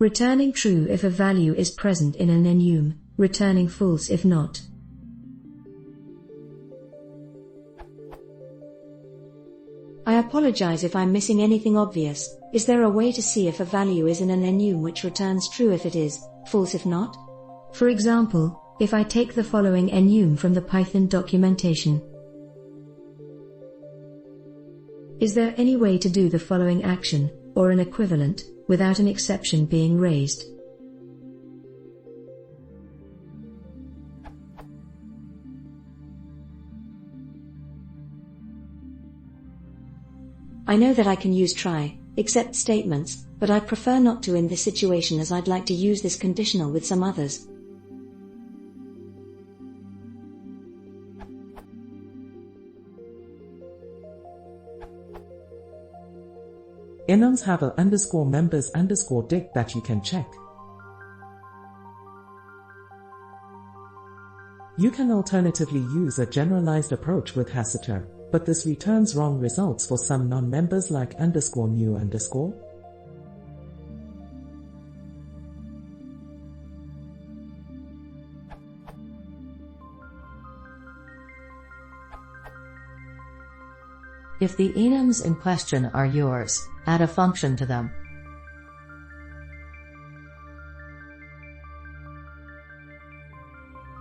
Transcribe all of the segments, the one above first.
Returning true if a value is present in an enum, returning false if not. I apologize if I'm missing anything obvious. Is there a way to see if a value is in an enum which returns true if it is, false if not? For example, if I take the following enum from the Python documentation. Is there any way to do the following action, or an equivalent, without an exception being raised? I know that I can use try, except statements, but I prefer not to in this situation as I'd like to use this conditional with some others. Enums have a _members_dict that you can check. You can alternatively use a generalized approach with hasiter, but this returns wrong results for some non-members like _new_. If the enums in question are yours, add a function to them.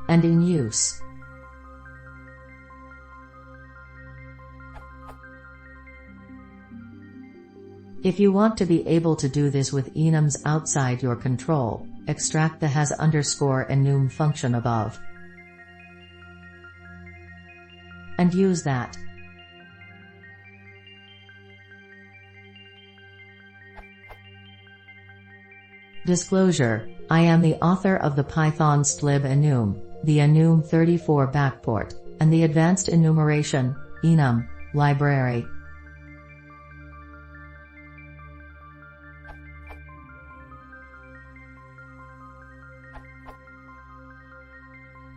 And in use. If you want to be able to do this with enums outside your control, extract the has_enum function above. And use that. Disclosure: I am the author of the Python stlib enum, the enum 34 backport, and the advanced enumeration, enum, library.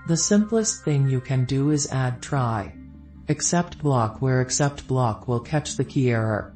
The simplest thing you can do is add try except block where except block will catch the key error.